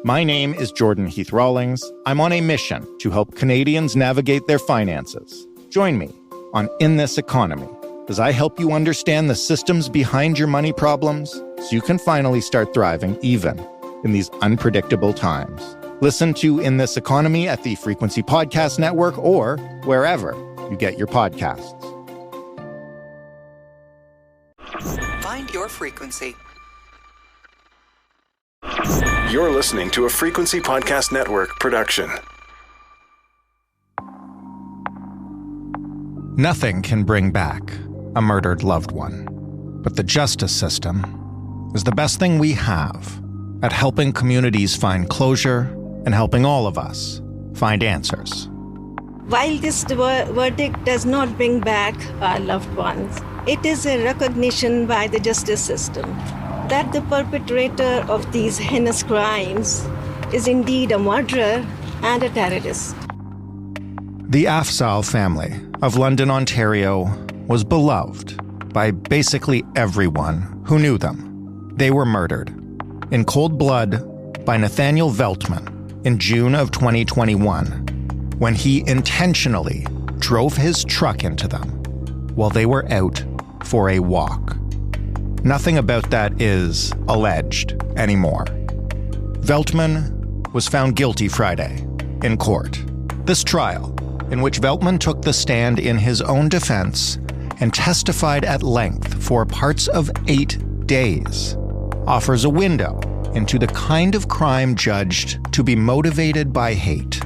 My name is Jordan Heath Rawlings. I'm on a mission to help Canadians navigate their finances. Join me on In This Economy as I help you understand the systems behind your money problems so you can finally start thriving even in these unpredictable times. Listen to In This Economy at the Frequency Podcast Network or wherever you get your podcasts. Find your frequency. You're listening to a Frequency Podcast Network production. Nothing can bring back a murdered loved one, but the justice system is the best thing we have at helping communities find closure and helping all of us find answers. While this verdict does not bring back our loved ones, it is a recognition by the justice system that the perpetrator of these heinous crimes is indeed a murderer and a terrorist. The Afzaal family of London, Ontario, was beloved by basically everyone who knew them. They were murdered in cold blood by Nathaniel Veltman in June of 2021 when he intentionally drove his truck into them while they were out for a walk. Nothing about that is alleged anymore. Veltman was found guilty Friday in court. This trial, in which Veltman took the stand in his own defense and testified at length for parts of 8 days, offers a window into the kind of crime judged to be motivated by hate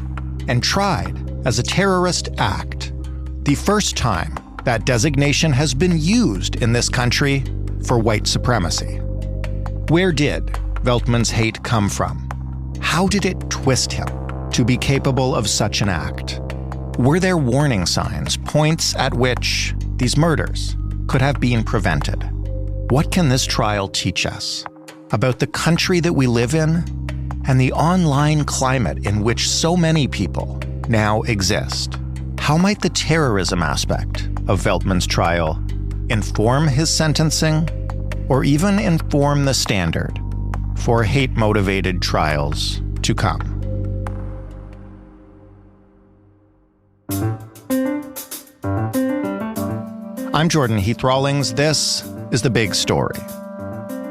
and tried as a terrorist act, the first time that designation has been used in this country for white supremacy. Where did Veltman's hate come from? How did it twist him to be capable of such an act? Were there warning signs, points at which these murders could have been prevented? What can this trial teach us about the country that we live in and the online climate in which so many people now exist? How might the terrorism aspect of Veltman's trial inform his sentencing or even inform the standard for hate-motivated trials to come? I'm Jordan Heath Rawlings. This is The Big Story.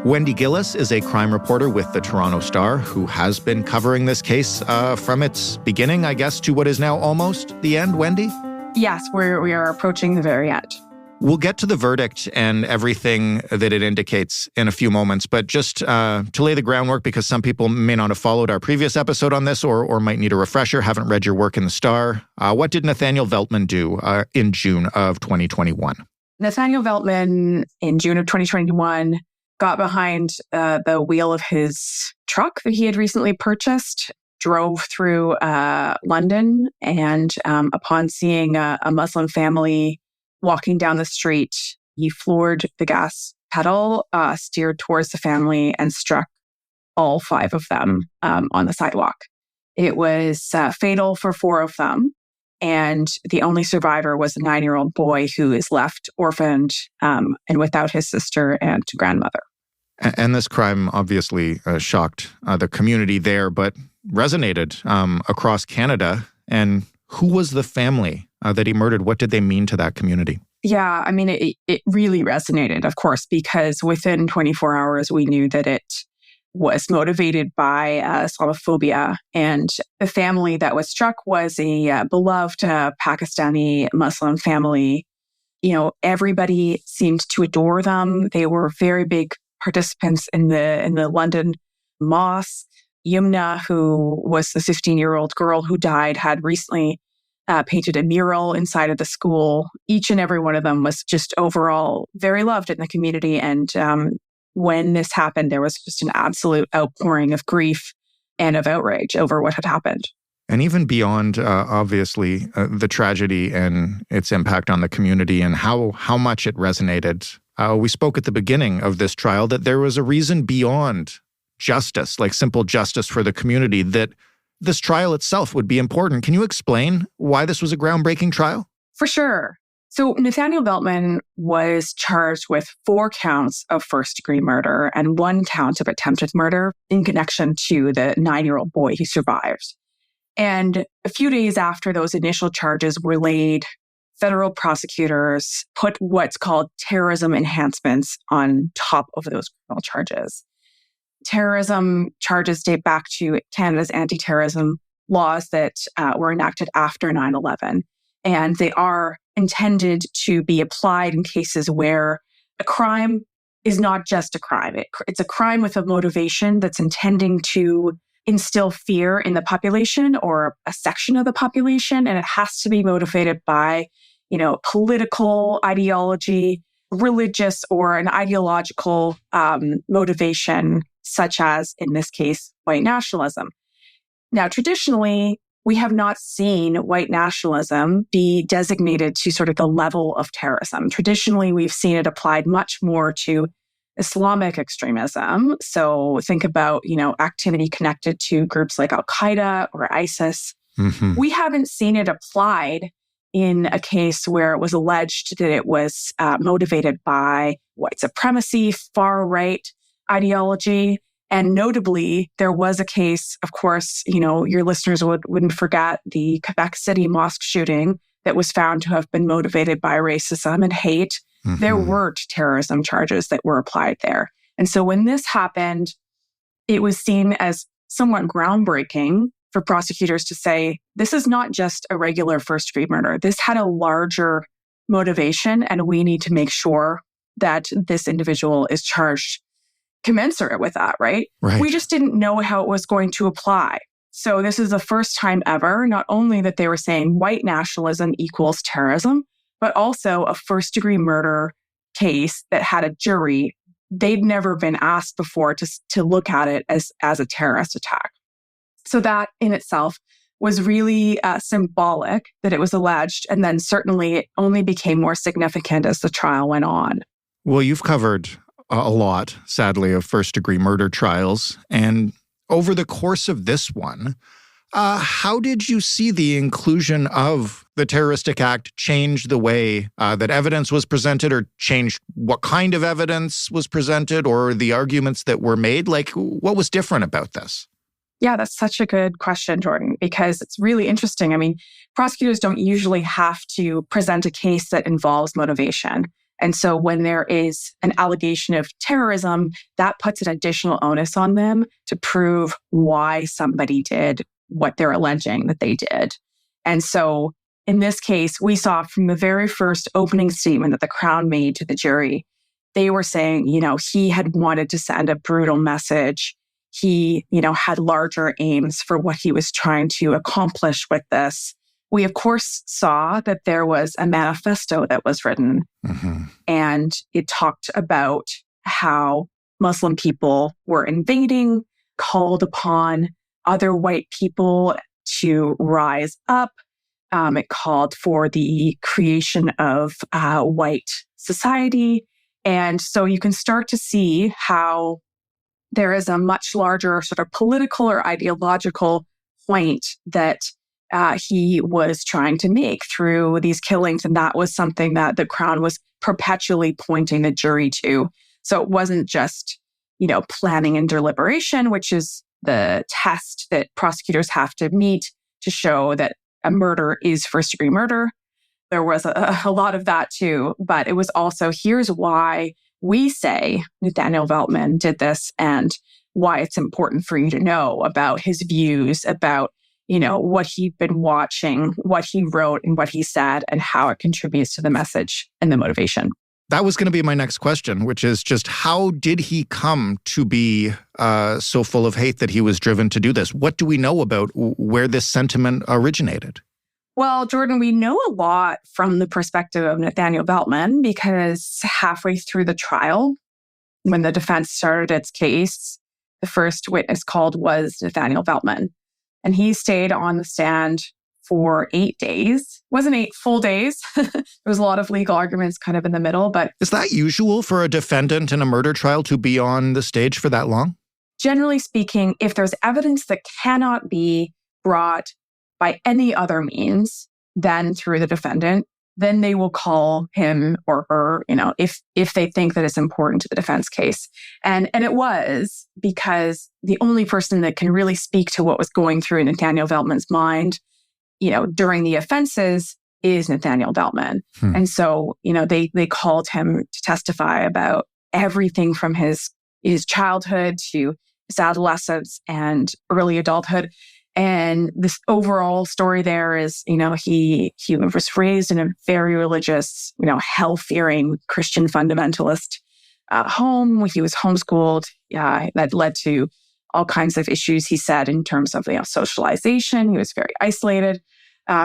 Wendy Gillis is a crime reporter with the Toronto Star who has been covering this case from its beginning, I guess, to what is now almost the end. Wendy? Yes, we are approaching the very end. We'll get to the verdict and everything that it indicates in a few moments, but just to lay the groundwork, because some people may not have followed our previous episode on this or might need a refresher, haven't read your work in the Star. What did Nathaniel Veltman do in June of 2021? Nathaniel Veltman, in June of 2021, got behind the wheel of his truck that he had recently purchased, drove through London, and upon seeing a Muslim family walking down the street, he floored the gas pedal, steered towards the family, and struck all 5 of them on the sidewalk. It was fatal for 4 of them, and the only survivor was a 9-year-old boy who is left orphaned and without his sister and grandmother. And this crime obviously shocked the community there, but resonated across Canada. And who was the family that he murdered? What did they mean to that community? Yeah, I mean, it really resonated, of course, because within 24 hours, we knew that it was motivated by Islamophobia. And the family that was struck was a beloved Pakistani Muslim family. You know, everybody seemed to adore them. They were very big participants in the London mosque. Yumna, who was the 15-year-old girl who died, had recently painted a mural inside of the school. Each and every one of them was just overall very loved in the community. And when this happened, there was just an absolute outpouring of grief and of outrage over what had happened. And even beyond, obviously, the tragedy and its impact on the community and how much it resonated, we spoke at the beginning of this trial that there was a reason beyond justice, like simple justice for the community, that this trial itself would be important. Can you explain why this was a groundbreaking trial? For sure. So Nathaniel Veltman was charged with 4 counts of first-degree murder and 1 count of attempted murder in connection to the 9-year-old boy who survived. And a few days after those initial charges were laid, federal prosecutors put what's called terrorism enhancements on top of those criminal charges. Terrorism charges date back to Canada's anti-terrorism laws that were enacted after 9/11. And they are intended to be applied in cases where a crime is not just a crime. It's a crime with a motivation that's intending to instill fear in the population or a section of the population. And it has to be motivated by, political ideology, religious or an ideological motivation, such as, in this case, white nationalism. Now, traditionally, we have not seen white nationalism be designated to sort of the level of terrorism. Traditionally, we've seen it applied much more to Islamic extremism. So think about, activity connected to groups like Al-Qaeda or ISIS. Mm-hmm. We haven't seen it applied in a case where it was alleged that it was motivated by white supremacy, far-right ideology. And notably, there was a case, of course, your listeners wouldn't forget the Quebec City mosque shooting that was found to have been motivated by racism and hate. Mm-hmm. There were terrorism charges that were applied there. And so when this happened, it was seen as somewhat groundbreaking for prosecutors to say, this is not just a regular first-degree murder. This had a larger motivation, and we need to make sure that this individual is charged commensurate with that, right? We just didn't know how it was going to apply. So this is the first time ever, not only that they were saying white nationalism equals terrorism, but also a first-degree murder case that had a jury. They'd never been asked before to look at it as a terrorist attack. So that in itself was really symbolic that it was alleged. And then certainly it only became more significant as the trial went on. Well, you've covered a lot, sadly, of first-degree murder trials. And over the course of this one, how did you see the inclusion of the Terroristic Act change the way that evidence was presented, or change what kind of evidence was presented, or the arguments that were made? Like, what was different about this? Yeah, that's such a good question, Jordan, because it's really interesting. I mean, prosecutors don't usually have to present a case that involves motivation. And so when there is an allegation of terrorism, that puts an additional onus on them to prove why somebody did what they're alleging that they did. And so in this case, we saw from the very first opening statement that the Crown made to the jury, they were saying, he had wanted to send a brutal message. He, had larger aims for what he was trying to accomplish with this. We, of course, saw that there was a manifesto that was written, and it talked about how Muslim people were invading, called upon other white people to rise up. It called for the creation of white society. And so you can start to see how there is a much larger sort of political or ideological point that he was trying to make through these killings. And that was something that the Crown was perpetually pointing the jury to. So it wasn't just, planning and deliberation, which is the test that prosecutors have to meet to show that a murder is first-degree murder. There was a lot of that too, but it was also, here's why we say Nathaniel Veltman did this and why it's important for you to know about his views, about, what he'd been watching, what he wrote and what he said, and how it contributes to the message and the motivation. That was going to be my next question, which is just how did he come to be so full of hate that he was driven to do this? What do we know about where this sentiment originated? Well, Jordan, we know a lot from the perspective of Nathaniel Veltman because halfway through the trial, when the defense started its case, the first witness called was Nathaniel Veltman. And he stayed on the stand for 8 days. It wasn't 8 full days. There was a lot of legal arguments kind of in the middle, but... Is that usual for a defendant in a murder trial to be on the stage for that long? Generally speaking, if there's evidence that cannot be brought by any other means than through the defendant, then they will call him or her, if they think that it's important to the defense case. And it was, because the only person that can really speak to what was going through Nathaniel Veltman's mind, during the offenses is Nathaniel Veltman. And so, they called him to testify about everything from his childhood to his adolescence and early adulthood. And this overall story there is, he was raised in a very religious, hell-fearing Christian fundamentalist home. He was homeschooled. That led to all kinds of issues, he said, in terms of socialization. He was very isolated.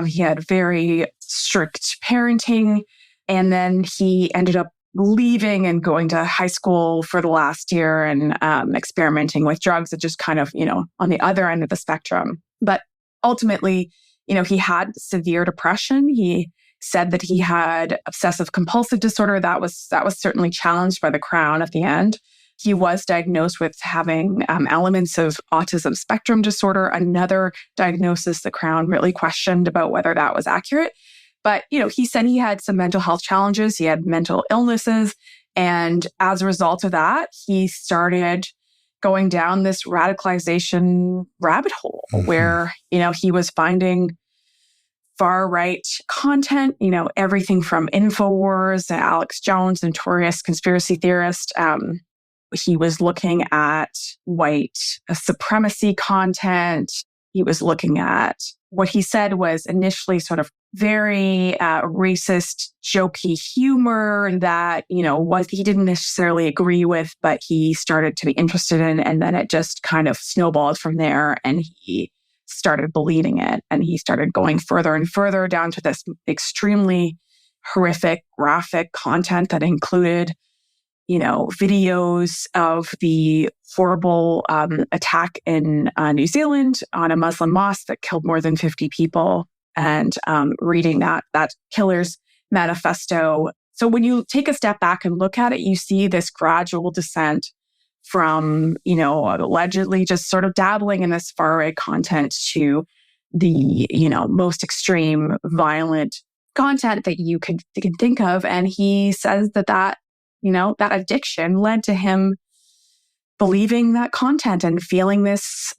He had very strict parenting. And then he ended up leaving and going to high school for the last year and experimenting with drugs that just kind of, on the other end of the spectrum. But ultimately, he had severe depression. He said that he had obsessive compulsive disorder. That was certainly challenged by the Crown at the end. He was diagnosed with having elements of autism spectrum disorder, another diagnosis the Crown really questioned about whether that was accurate. But, he said he had some mental health challenges. He had mental illnesses. And as a result of that, he started going down this radicalization rabbit hole where, he was finding far-right content, everything from InfoWars, Alex Jones, notorious conspiracy theorist. He was looking at white supremacy content. He was looking at what he said was initially sort of very racist, jokey humor that, what he didn't necessarily agree with, but he started to be interested in. And then it just kind of snowballed from there. And he started believing it. And he started going further and further down to this extremely horrific, graphic content that included, videos of the horrible attack in New Zealand on a Muslim mosque that killed more than 50 people, and reading that killer's manifesto. So when you take a step back and look at it, you see this gradual descent from, allegedly just sort of dabbling in this far-right content to the, most extreme violent content that you can think of. And he says that addiction led to him believing that content and feeling this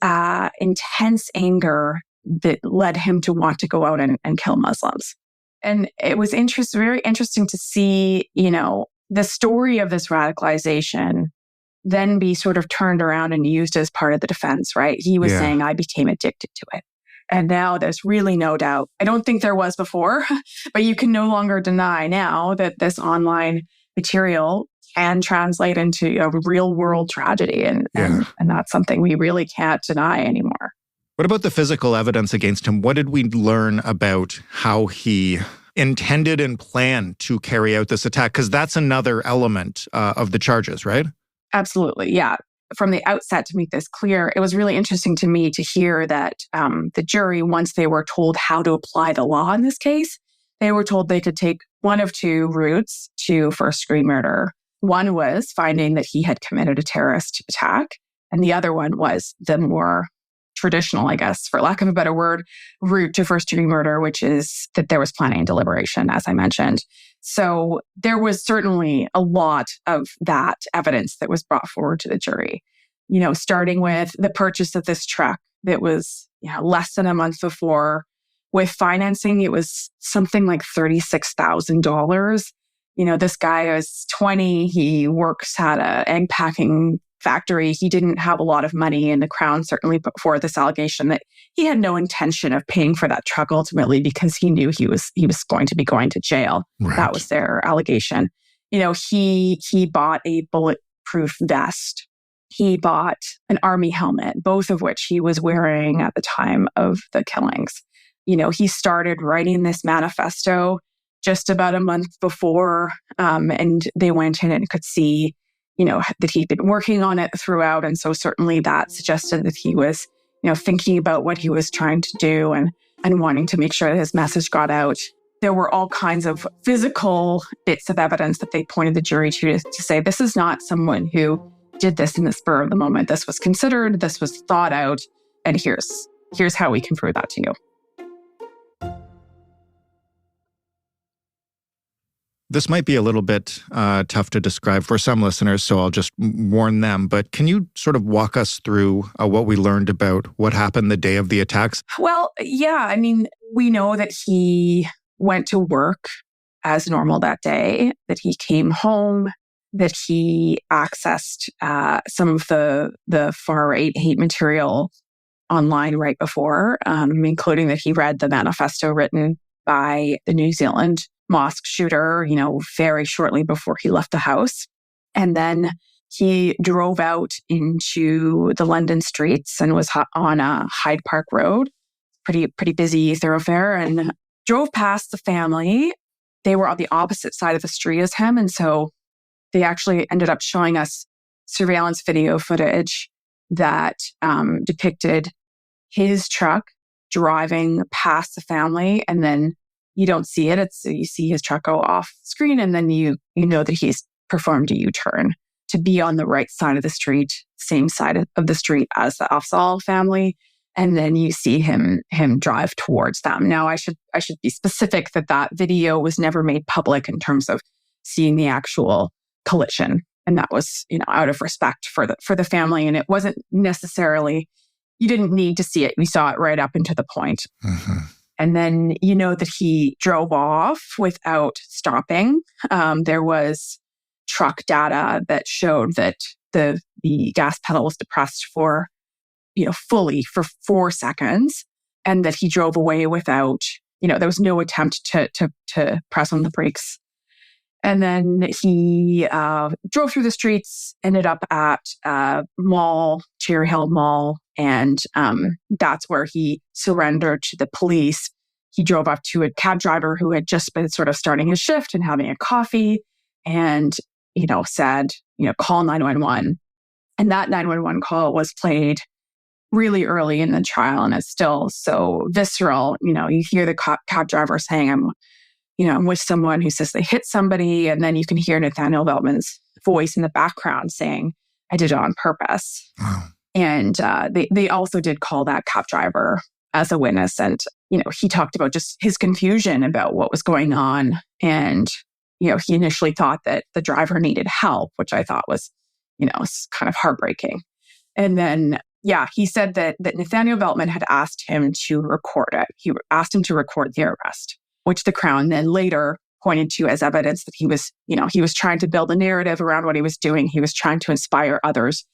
intense anger that led him to want to go out and kill Muslims. And it was very interesting to see, the story of this radicalization then be sort of turned around and used as part of the defense, right? He was saying, I became addicted to it. And now there's really no doubt. I don't think there was before, but you can no longer deny now that this online material can translate into a real world tragedy. And that's something we really can't deny anymore. What about the physical evidence against him? What did we learn about how he intended and planned to carry out this attack? Because that's another element of the charges, right? Absolutely, yeah. From the outset, to make this clear, it was really interesting to me to hear that the jury, once they were told how to apply the law in this case, they were told they could take one of two routes to first-degree murder. One was finding that he had committed a terrorist attack, and the other one was the more traditional, I guess, for lack of a better word, route to first-degree murder, which is that there was planning and deliberation, as I mentioned. So there was certainly a lot of that evidence that was brought forward to the jury, starting with the purchase of this truck that was less than a month before. With financing, it was something like $36,000. This guy is 20. He works at an egg packing factory. He didn't have a lot of money, and the Crown certainly put forward this allegation that he had no intention of paying for that truck ultimately because he knew he was going to be going to jail. Right. That was their allegation. He bought a bulletproof vest. He bought an army helmet, both of which he was wearing at the time of the killings. He started writing this manifesto just about a month before, and they went in and could see, that he'd been working on it throughout. And so certainly that suggested that he was, thinking about what he was trying to do and wanting to make sure that his message got out. There were all kinds of physical bits of evidence that they pointed the jury to say, this is not someone who did this in the spur of the moment. This was considered, this was thought out, and here's how we can prove that to you. This might be a little bit tough to describe for some listeners, so I'll just warn them. But can you sort of walk us through what we learned about what happened the day of the attacks? Well, yeah. I mean, we know that he went to work as normal that day, that he came home, that he accessed some of the far-right hate material online right before, including that he read the manifesto written by the New Zealand mosque shooter, very shortly before he left the house. And then he drove out into the London streets and was on a Hyde Park Road, pretty busy thoroughfare, and drove past the family. They were on the opposite side of the street as him. And so they actually ended up showing us surveillance video footage that depicted his truck driving past the family, and then you don't see it. You see his truck go off screen, and then you know that he's performed a U-turn to be on the right side of the street, same side of the street as the Afzaal family, and then you see him drive towards them. Now, I should be specific that video was never made public in terms of seeing the actual collision, and that was out of respect for the family, and it wasn't necessarily. You didn't need to see it. We saw it right up into the point. Mm-hmm. And then that he drove off without stopping. There was truck data that showed that the gas pedal was depressed for, fully for 4 seconds, and that he drove away without, there was no attempt to press on the brakes. And then he drove through the streets, ended up at mall, Cherry Hill Mall, and that's where he surrendered to the police. He drove up to a cab driver who had just been sort of starting his shift and having a coffee, and said, call 911. And that 911 call was played really early in the trial, and it's still so visceral. You hear the cab driver saying, I'm with someone who says they hit somebody. And then you can hear Nathaniel Veltman's voice in the background saying, I did it on purpose. Wow. And they also did call that cab driver as a witness. And, he talked about just his confusion about what was going on. And, he initially thought that the driver needed help, which I thought was, kind of heartbreaking. And then, he said that Nathaniel Veltman had asked him to record it. He asked him to record the arrest, which the Crown then later pointed to as evidence that he was trying to build a narrative around what he was doing. He was trying to inspire others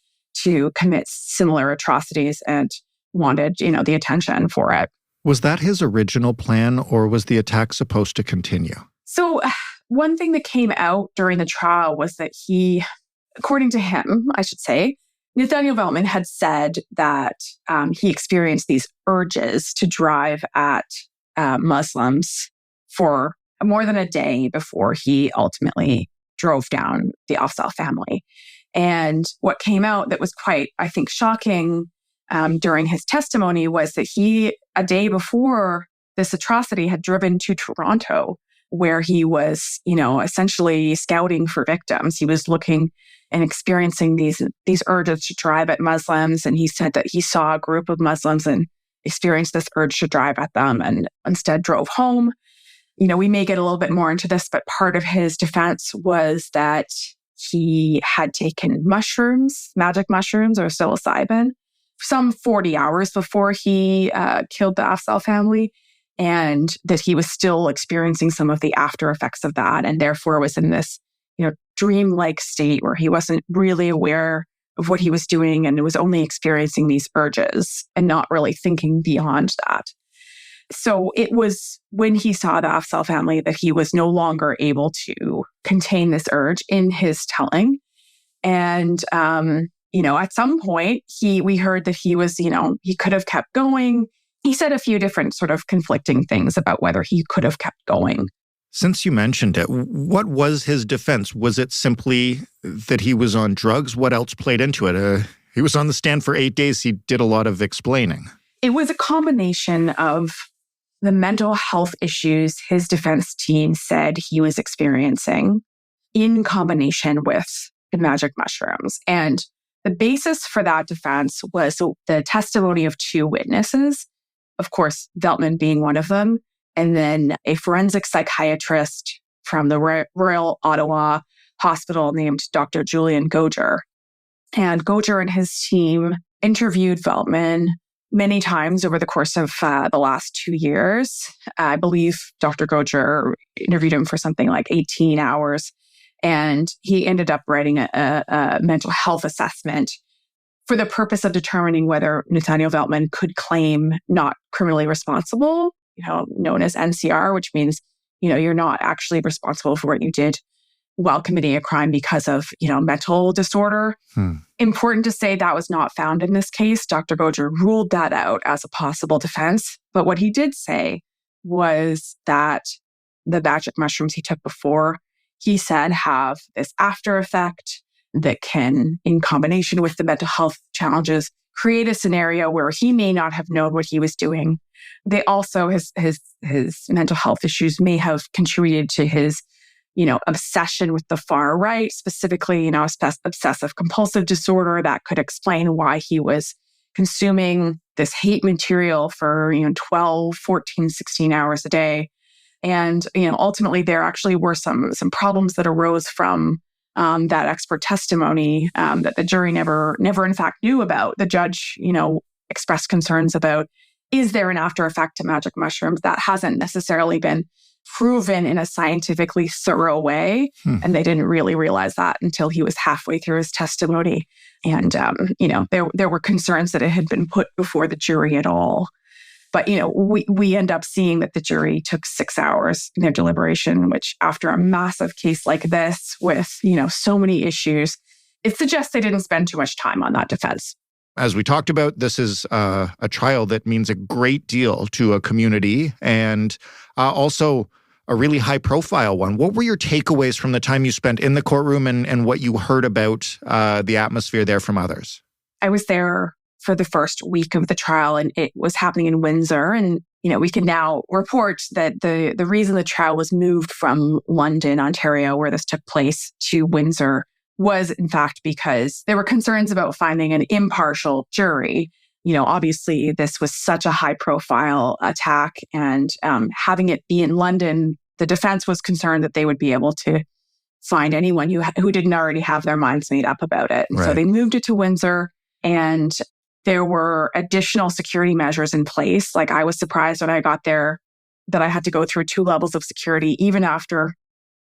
to commit similar atrocities and wanted, the attention for it. Was that his original plan, or was the attack supposed to continue? So one thing that came out during the trial was that he, according to him, I should say, Nathaniel Veltman had said that he experienced these urges to drive at Muslims for more than a day before he ultimately drove down the Afzaal family. And what came out that was quite, I think, shocking during his testimony was that he, a day before this atrocity, had driven to Toronto, where he was, essentially scouting for victims. He was looking and experiencing these urges to drive at Muslims. And he said that he saw a group of Muslims and experienced this urge to drive at them and instead drove home. We may get a little bit more into this, but part of his defense was that he had taken mushrooms, magic mushrooms or psilocybin, some 40 hours before he killed the Afzaal family, and that he was still experiencing some of the after effects of that, and therefore was in this, dreamlike state where he wasn't really aware of what he was doing and was only experiencing these urges and not really thinking beyond that. So it was when he saw the Afzaal family that he was no longer able to contain this urge in his telling. And, at some point, we heard that he was, he could have kept going. He said a few different sort of conflicting things about whether he could have kept going. Since you mentioned it, what was his defense? Was it simply that he was on drugs? What else played into it? He was on the stand for 8 days. He did a lot of explaining. It was a combination of the mental health issues his defense team said he was experiencing in combination with the magic mushrooms. And the basis for that defense was the testimony of two witnesses, of course, Veltman being one of them, and then a forensic psychiatrist from the Royal Ottawa Hospital named Dr. Julian Goger. And Goger and his team interviewed Veltman many times over the course of the last 2 years. I believe Dr. Goger interviewed him for something like 18 hours. And he ended up writing a mental health assessment for the purpose of determining whether Nathaniel Veltman could claim not criminally responsible, known as NCR, which means, you're not actually responsible for what you did while committing a crime because of, mental disorder. Important to say that was not found in this case. Dr. Goger ruled that out as a possible defense. But what he did say was that the magic mushrooms he took before, he said, have this after effect that can, in combination with the mental health challenges, create a scenario where he may not have known what he was doing. They also, his mental health issues may have contributed to his obsession with the far right, specifically, obsessive compulsive disorder that could explain why he was consuming this hate material for, 12, 14, 16 hours a day. And, ultimately there actually were some problems that arose from that expert testimony that the jury never in fact knew about. The judge, expressed concerns about, is there an after effect to magic mushrooms? That hasn't necessarily been proven in a scientifically thorough way. And they didn't really realize that until he was halfway through his testimony. And, there were concerns that it had been put before the jury at all. But, we end up seeing that the jury took 6 hours in their deliberation, which after a massive case like this with, so many issues, it suggests they didn't spend too much time on that defense. As we talked about, this is a trial that means a great deal to a community and also a really high-profile one. What were your takeaways from the time you spent in the courtroom and what you heard about the atmosphere there from others? I was there for the first week of the trial, and it was happening in Windsor. And, we can now report that the reason the trial was moved from London, Ontario, where this took place, to Windsor was, in fact, because there were concerns about finding an impartial jury. Obviously, this was such a high-profile attack, and having it be in London, the defense was concerned that they would be able to find anyone who didn't already have their minds made up about it. And so they moved it to Windsor, and there were additional security measures in place. Like, I was surprised when I got there that I had to go through 2 levels of security. Even after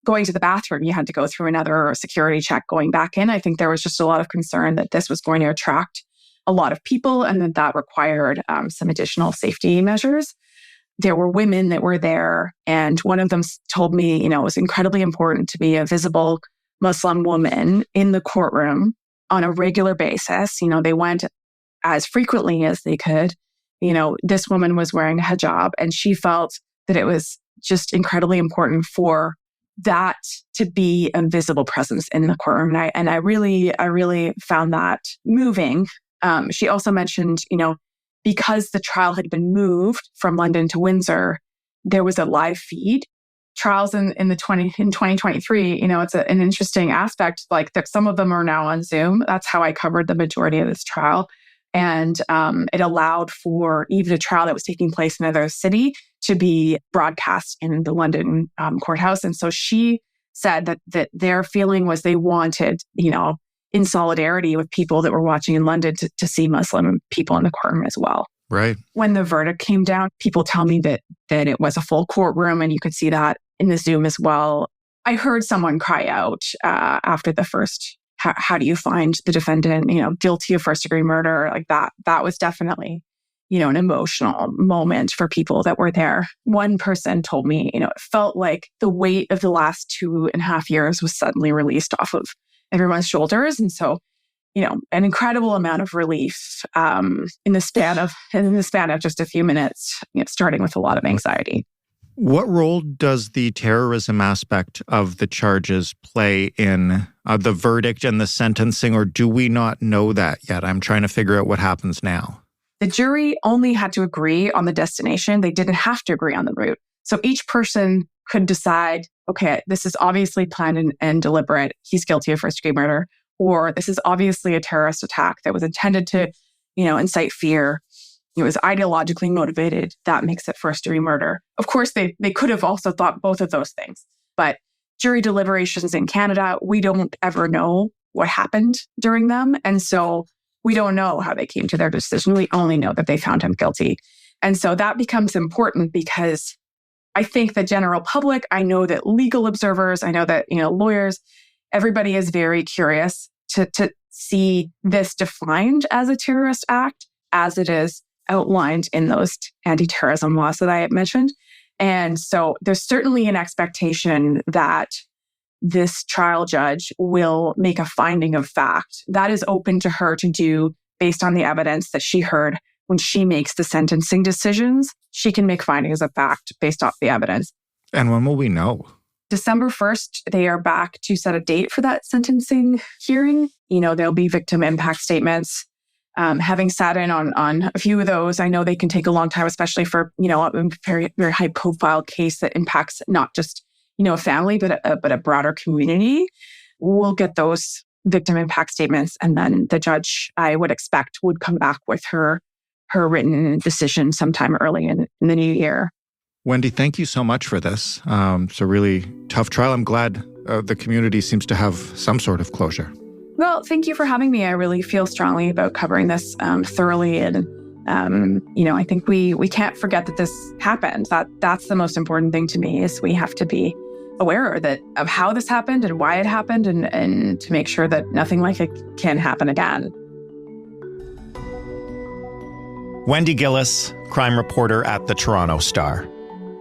going to the bathroom, you had to go through another security check going back in. I think there was just a lot of concern that this was going to attract a lot of people and that required some additional safety measures. There were women that were there, and one of them told me, it was incredibly important to be a visible Muslim woman in the courtroom on a regular basis. They went as frequently as they could. This woman was wearing a hijab, and she felt that it was just incredibly important for that to be a visible presence in the courtroom. And I really found that moving. She also mentioned, because the trial had been moved from London to Windsor, there was a live feed. Trials in 2023, it's an interesting aspect. Like, that some of them are now on Zoom. That's how I covered the majority of this trial. And it allowed for even a trial that was taking place in another city to be broadcast in the London courthouse. And so she said that their feeling was they wanted, in solidarity with people that were watching in London, to see Muslim people in the courtroom as well. Right. When the verdict came down, people tell me that it was a full courtroom, and you could see that in the Zoom as well. I heard someone cry out after the first, how do you find the defendant, guilty of first-degree murder? Like that. That was definitely, an emotional moment for people that were there. One person told me, it felt like the weight of the last 2.5 years was suddenly released off of everyone's shoulders. And so, an incredible amount of relief in the span of just a few minutes, starting with a lot of anxiety. What role does the terrorism aspect of the charges play in the verdict and the sentencing, or do we not know that yet? I'm trying to figure out what happens now. The jury only had to agree on the destination. They didn't have to agree on the route. So each person could decide, okay, this is obviously planned and deliberate. He's guilty of first-degree murder. Or this is obviously a terrorist attack that was intended to, incite fear. It was ideologically motivated. That makes it first-degree murder. Of course, they could have also thought both of those things. but jury deliberations in Canada, we don't ever know what happened during them. And so we don't know how they came to their decision. We only know that they found him guilty. And so that becomes important because I think the general public, I know that legal observers, I know that, lawyers, everybody is very curious to see this defined as a terrorist act as it is outlined in those anti-terrorism laws that I had mentioned. And so there's certainly an expectation that this trial judge will make a finding of fact that is open to her to do based on the evidence that she heard when she makes the sentencing decisions. She can make findings of fact based off the evidence. And when will we know? December 1st, they are back to set a date for that sentencing hearing. There'll be victim impact statements. Having sat in on a few of those, I know they can take a long time, especially for, a very, very high profile case that impacts not just, a family, but a broader community. We'll get those victim impact statements. And then the judge, I would expect, would come back with her written decision sometime early in the new year. Wendy, thank you so much for this. It's a really tough trial. I'm glad the community seems to have some sort of closure. Well, thank you for having me. I really feel strongly about covering this thoroughly. And, I think we can't forget that this happened. That's the most important thing to me is we have to be aware of how this happened and why it happened and to make sure that nothing like it can happen again. Wendy Gillis, crime reporter at the Toronto Star.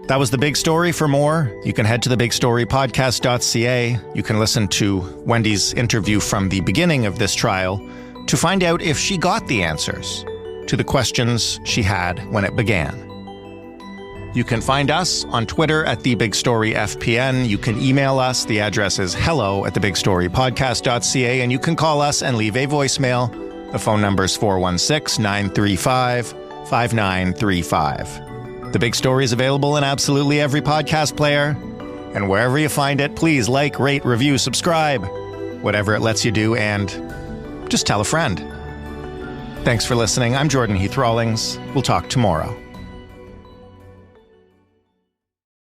That was The Big Story. For more, you can head to thebigstorypodcast.ca. You can listen to Wendy's interview from the beginning of this trial to find out if she got the answers to the questions she had when it began. You can find us on Twitter at TheBigStoryFPN. You can email us. The address is hello@thebigstorypodcast.ca. And you can call us and leave a voicemail. The phone number is 416-935-5935. The Big Story is available in absolutely every podcast player. And wherever you find it, please like, rate, review, subscribe, whatever it lets you do, and just tell a friend. Thanks for listening. I'm Jordan Heath Rawlings. We'll talk tomorrow.